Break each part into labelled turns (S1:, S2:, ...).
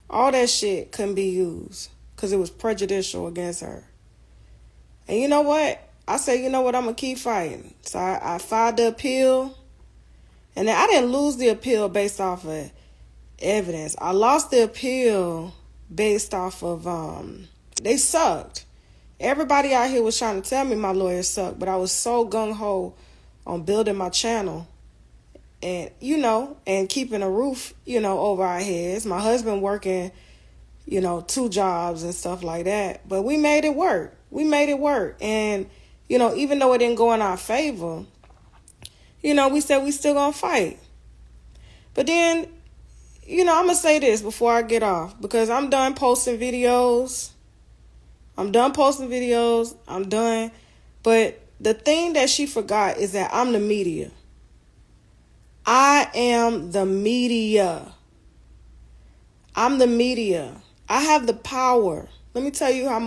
S1: All that shit couldn't be used because it was prejudicial against her. And you know what? I said, you know what? I'm going to keep fighting. So I filed the appeal. And then I didn't lose the appeal based off of evidence. I lost the appeal based off of, they sucked. Everybody out here was trying to tell me my lawyers sucked, but I was so gung-ho on building my channel and, and keeping a roof, over our heads. My husband working, 2 jobs and stuff like that. But we made it work. And, even though it didn't go in our favor, we said we still gonna fight. But then, I'm gonna say this before I get off, because I'm done posting videos. I'm done. But the thing that she forgot is that I'm the media. I am the media. I'm the media. I have the power. Let me tell you how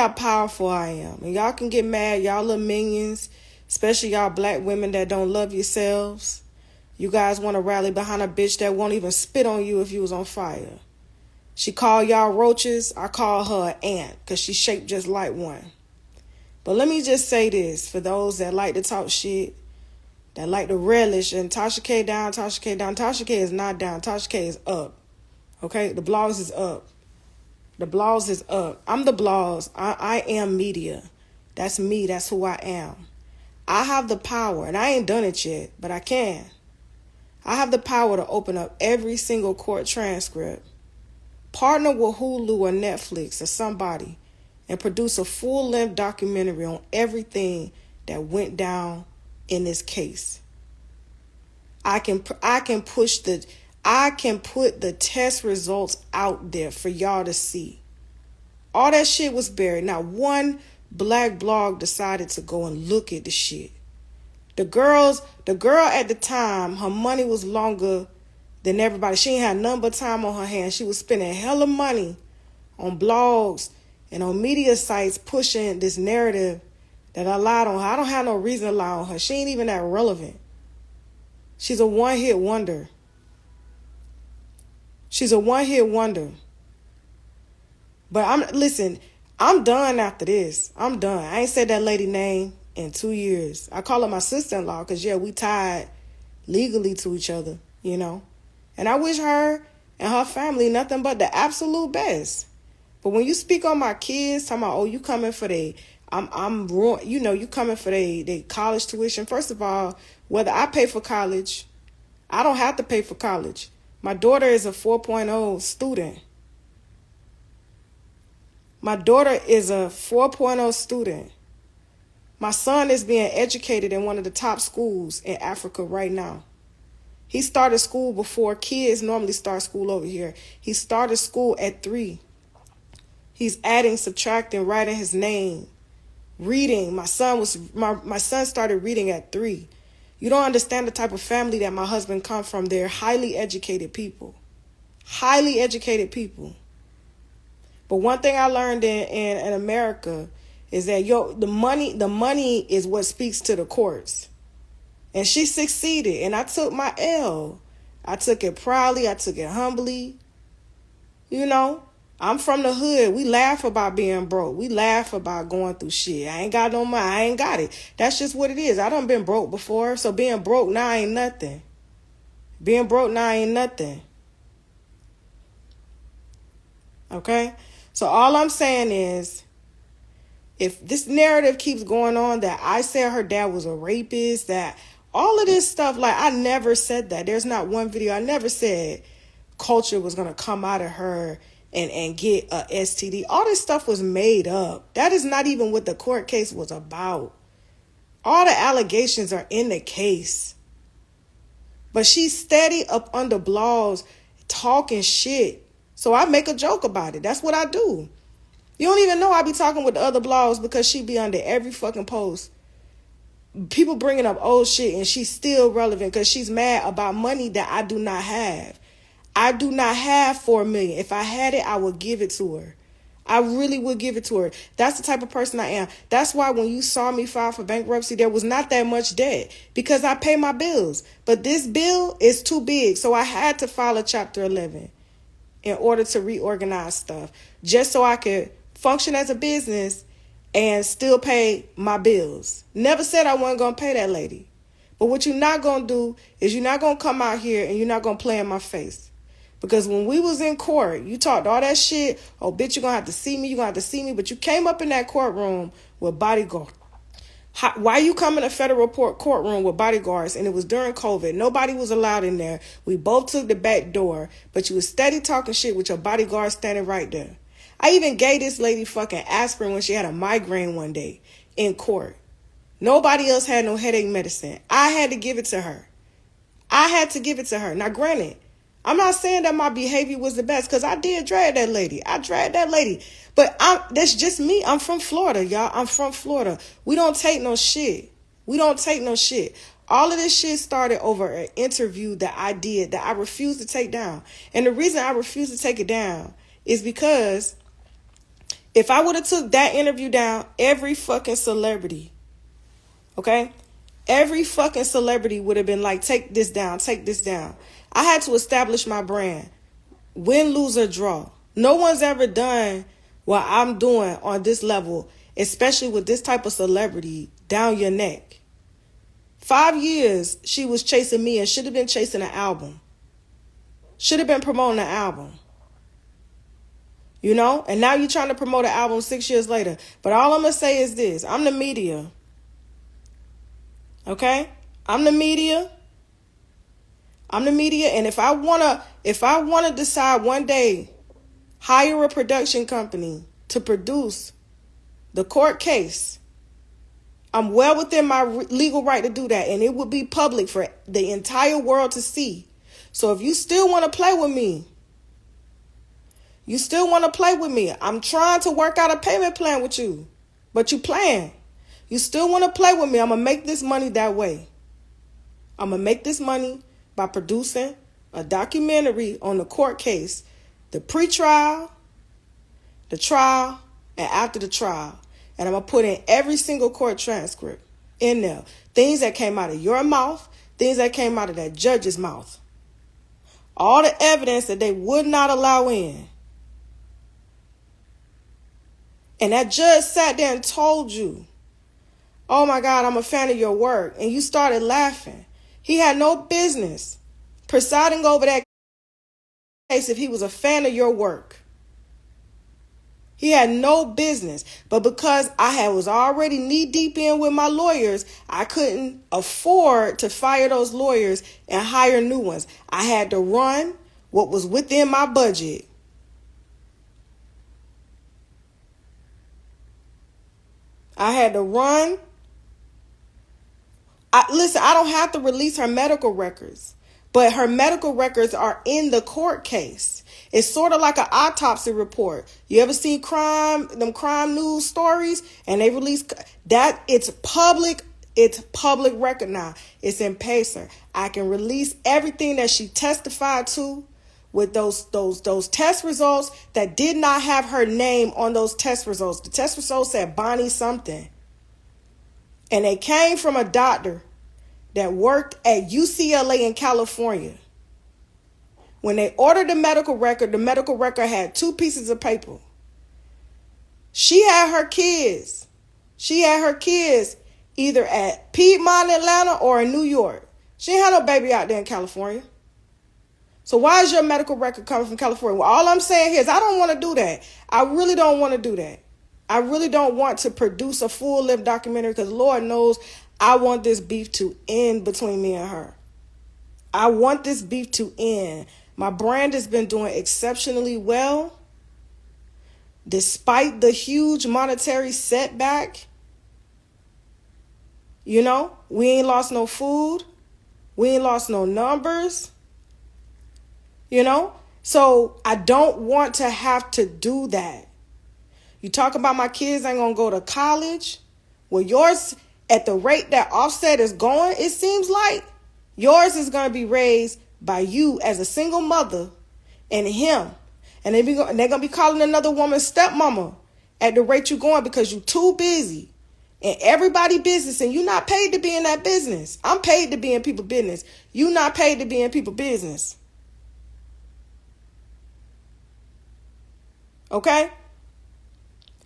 S1: powerful I am. And y'all can get mad, y'all little minions, especially y'all black women that don't love yourselves. You guys want to rally behind a bitch that won't even spit on you if you was on fire. She called y'all roaches. I call her an ant because she's shaped just like one. But let me just say this for those that like to talk shit, that like to relish, and Tasha K down. Tasha K is not down. Tasha K is up. Okay? The blogs is up. I'm the blogs. I am media. That's me. That's who I am. I have the power, and I ain't done it yet, but I can. I have the power to open up every single court transcript, partner with Hulu or Netflix or somebody, and produce a full-length documentary on everything that went down in this case. I can put the test results out there for y'all to see. All that shit was buried. Not one black blog decided to go and look at the shit. The girl at the time, her money was longer than everybody. She ain't had nothing but time on her hands. She was spending hella money on blogs and on media sites pushing this narrative that I lied on her. I don't have no reason to lie on her. She ain't even that relevant. She's a one-hit wonder. But I'm done after this. I'm done. I ain't said that lady name in 2 years. I call her my sister-in-law because, we tied legally to each other, And I wish her and her family nothing but the absolute best. But when you speak on my kids, talking about, you coming for you coming for they college tuition. First of all, whether I pay for college, I don't have to pay for college. My daughter is a 4.0 student. My son is being educated in one of the top schools in Africa right now. He started school before kids normally start school over here. He started school at 3. He's adding, subtracting, writing his name, reading. My son started reading at 3. You don't understand the type of family that my husband comes from. They're highly educated people. But one thing I learned in America is that the money is what speaks to the courts. And she succeeded, and I took my L. I took it proudly, I took it humbly. I'm from the hood. We laugh about being broke. We laugh about going through shit. I ain't got no money. I ain't got it. That's just what it is. I done been broke before, so being broke now ain't nothing. Okay? So all I'm saying is, if this narrative keeps going on that I said her dad was a rapist, that all of this stuff, like, I never said that. There's not one video. I never said Culture was going to come out of her and get a STD. All this stuff was made up. That is not even what the court case was about. All the allegations are in the case. But she's steady up under blogs talking shit. So I make a joke about it. That's what I do. You don't even know I be talking with the other blogs because she be under every fucking post. People bringing up old shit and she's still relevant because she's mad about money that I do not have. I do not have $4 million. If I had it, I would give it to her. I really would give it to her. That's the type of person I am. That's why when you saw me file for bankruptcy, there was not that much debt because I pay my bills. But this bill is too big, so I had to file a Chapter 11. in order to reorganize stuff, just so I could function as a business and still pay my bills. Never said I wasn't going to pay that lady. But what you're not going to do is you're not going to come out here and you're not going to play in my face. Because when we was in court, you talked all that shit. Oh, bitch, you're going to have to see me. You're going to have to see me. But you came up in that courtroom with bodyguards. Why you come in a federal courtroom with bodyguards? And it was during COVID. Nobody was allowed in there. We both took the back door. But you was steady talking shit with your bodyguard standing right there. I even gave this lady fucking aspirin when she had a migraine one day in court. Nobody else had no headache medicine. I had to give it to her. Now, granted, I'm not saying that my behavior was the best, because I did drag that lady. But that's just me. I'm from Florida, y'all. I'm from Florida. We don't take no shit. All of this shit started over an interview that I did that I refused to take down. And the reason I refused to take it down is because if I would have took that interview down, every fucking celebrity, okay? Every fucking celebrity would have been like, take this down. I had to establish my brand. Win, lose, or draw. No one's ever done what I'm doing on this level, especially with this type of celebrity down your neck. 5 years she was chasing me and should have been chasing an album. Should have been promoting an album. You know? And now you're trying to promote an album 6 years later. But all I'm going to say is this. I'm the media. Okay? I'm the media. And if I wanna decide one day, hire a production company to produce the court case, I'm well within my legal right to do that, and it would be public for the entire world to see. So if you still want to play with me, I'm trying to work out a payment plan with you, but you playing. You still want to play with me, I'm going to make this money that way. I'm going to make this money by producing a documentary on the court case, the pre-trial, the trial, and after the trial. And I'm going to put in every single court transcript in there. Things that came out of your mouth, things that came out of that judge's mouth. All the evidence that they would not allow in. And that judge sat there and told you, oh my God, I'm a fan of your work. And you started laughing. He had no business presiding over that case if he was a fan of your work. He had no business. But because I was already knee deep in with my lawyers, I couldn't afford to fire those lawyers and hire new ones. I had to run what was within my budget. Listen, I don't have to release her medical records, but her medical records are in the court case. It's sort of like an autopsy report. You ever see crime news stories, and they release that? It's public record now. It's in Pacer. I can release everything that she testified to with those test results that did not have her name on those test results. The test results said Bonnie something. And they came from a doctor that worked at UCLA in California. When they ordered the medical record had 2 pieces of paper. She had her kids either at Piedmont, Atlanta, or in New York. She ain't had no baby out there in California. So why is your medical record coming from California? Well, all I'm saying here is I don't want to do that. I really don't want to do that. I really don't want to produce a full-length documentary because Lord knows I want this beef to end between me and her. I want this beef to end. My brand has been doing exceptionally well. Despite the huge monetary setback, you know, we ain't lost no food. We ain't lost no numbers. You know, so I don't want to have to do that. You talk about my kids ain't going to go to college. Well, yours, at the rate that Offset is going, it seems like yours is going to be raised by you as a single mother and him. And they're going to be calling another woman stepmama at the rate you're going because you're too busy. And everybody business, and you're not paid to be in that business. I'm paid to be in people's business. You're not paid to be in people's business. Okay?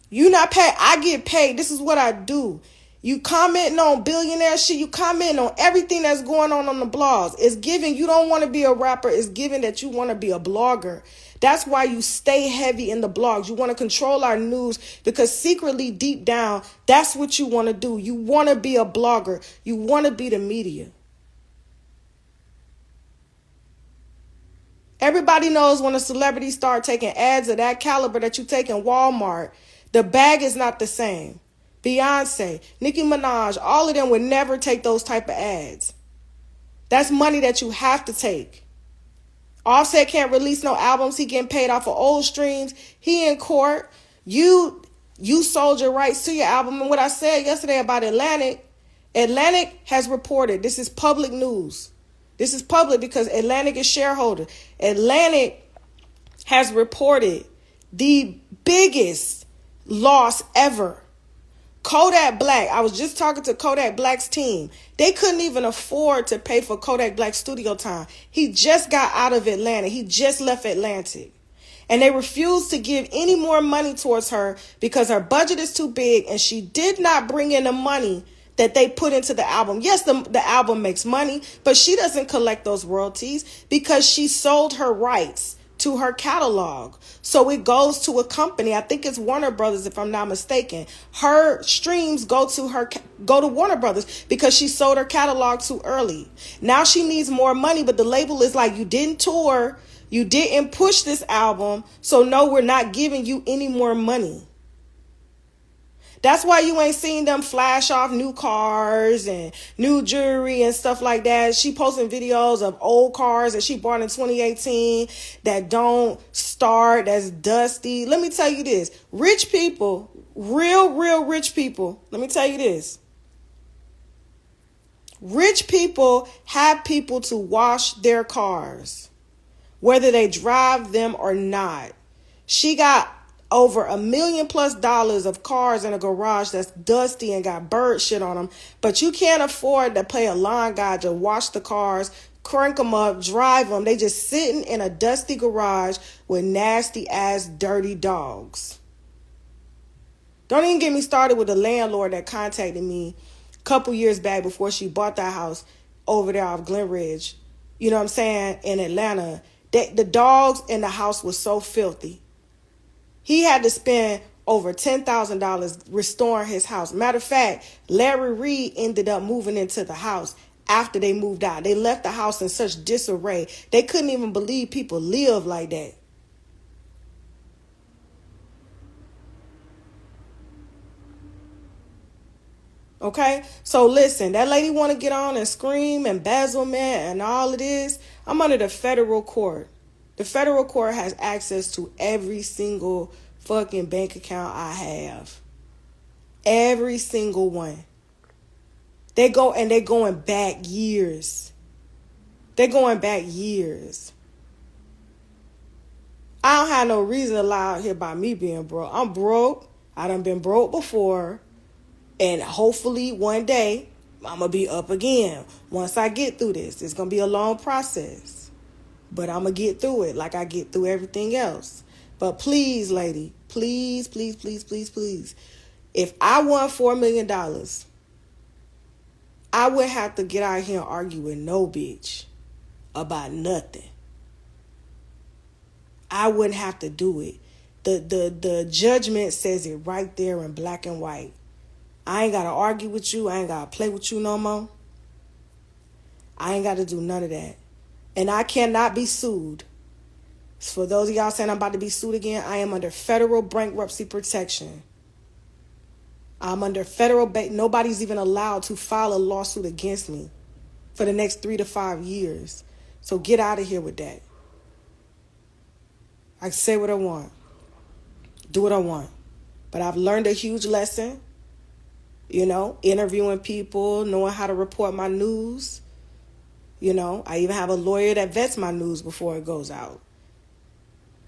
S1: You not paid. I get paid. This is what I do. You commenting on billionaire shit. You commenting on everything that's going on the blogs. It's given you don't want to be a rapper. It's given that you want to be a blogger. That's why you stay heavy in the blogs. You want to control our news because secretly deep down, that's what you want to do. You want to be a blogger. You want to be the media. Everybody knows when a celebrity start taking ads of that caliber that you take in Walmart, the bag is not the same. Beyonce, Nicki Minaj, all of them would never take those type of ads. That's money that you have to take. Offset can't release no albums. He getting paid off of old streams. He in court. You sold your rights to your album. And what I said yesterday about Atlantic has reported. This is public news. This is public because Atlantic is shareholder. Atlantic has reported the biggest loss ever. Kodak Black, I was just talking to Kodak Black's team. They couldn't even afford to pay for Kodak Black's studio time. He just got out of Atlanta. He just left Atlantic. And they refused to give any more money towards her because her budget is too big and she did not bring in the money that they put into the album. Yes, the album makes money, but she doesn't collect those royalties because she sold her rights to her catalog. So it goes to a company. I think it's Warner Brothers, if I'm not mistaken. Her streams go to Warner Brothers because she sold her catalog too early. Now she needs more money, but the label is like, you didn't tour, you didn't push this album, so no, we're not giving you any more money. That's why you ain't seen them flash off new cars and new jewelry and stuff like that. She posting videos of old cars that she bought in 2018 that don't start, that's dusty. Let me tell you this. Rich people, real rich people, let me tell you this. Rich people have people to wash their cars, whether they drive them or not. She got over $1 million+ of cars in a garage that's dusty and got bird shit on them, but you can't afford to pay a lawn guy to wash the cars, crank them up, drive them. They just sitting in a dusty garage with nasty ass dirty dogs. Don't even get me started with the landlord that contacted me a couple years back before she bought that house over there off Glen Ridge, you know what I'm saying, in Atlanta. The dogs in the house was so filthy. He had to spend over $10,000 restoring his house. Matter of fact, Larry Reed ended up moving into the house after they moved out. They left the house in such disarray. They couldn't even believe people live like that. Okay? So listen, that lady want to get on and scream embezzlement and all of this. I'm under the federal court. The federal court has access to every single fucking bank account I have. Every single one. They're going back years. They're going back years. I don't have no reason to lie out here about me being broke. I'm broke. I done been broke before. And hopefully one day I'm going to be up again. Once I get through this, it's going to be a long process. But I'm going to get through it like I get through everything else. But please, lady, please. If I won $4 million, I wouldn't have to get out here and argue with no bitch about nothing. I wouldn't have to do it. The judgment says it right there in black and white. I ain't got to argue with you. I ain't got to play with you no more. I ain't got to do none of that. And I cannot be sued. For those of y'all saying I'm about to be sued again, I am under federal bankruptcy protection. I'm under federal nobody's even allowed to file a lawsuit against me for the next 3 to 5 years. So get out of here with that. I say what I want. Do what I want. But I've learned a huge lesson. You know, interviewing people, knowing how to report my news. You know, I even have a lawyer that vets my news before it goes out.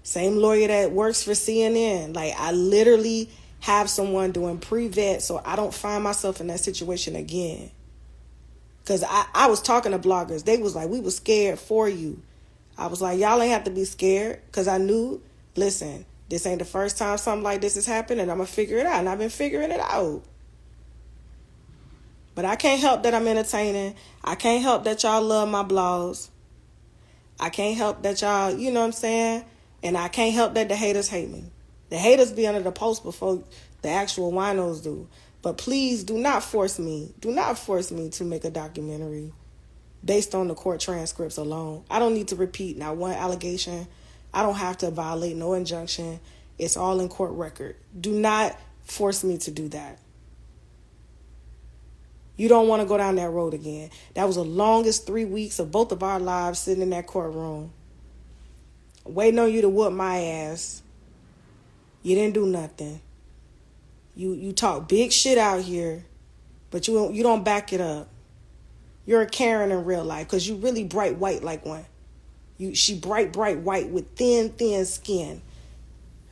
S1: Same lawyer that works for CNN. Like, I literally have someone doing pre-vet so I don't find myself in that situation again. Because I was talking to bloggers. They was like, we were scared for you. I was like, y'all ain't have to be scared. Because I knew, listen, This ain't the first time something like this has happened, and I'm going to figure it out. And I've been figuring it out. But I can't help that I'm entertaining. I can't help that y'all love my blogs. I can't help that y'all, you know what I'm saying? And I can't help that the haters hate me. The haters be under the post before the actual winos do. But please do not force me. Do not force me to make a documentary based on the court transcripts alone. I don't need to repeat not one allegation. I don't have to violate no injunction. It's all in court record. Do not force me to do that. You don't want to go down that road again. That was the longest 3 weeks of both of our lives sitting in that courtroom, waiting on you to whoop my ass. You didn't do nothing. You talk big shit out here, but you don't back it up. You're a Karen in real life because you really bright white like one. She bright white with thin skin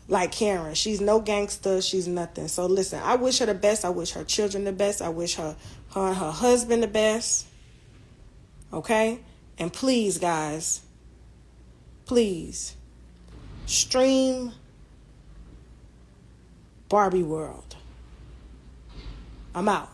S1: like Karen. She's no gangster. She's nothing. So listen, I wish her the best. I wish her children the best. I wish her and her husband the best. Okay? And please, guys, please stream Barbie World. I'm out.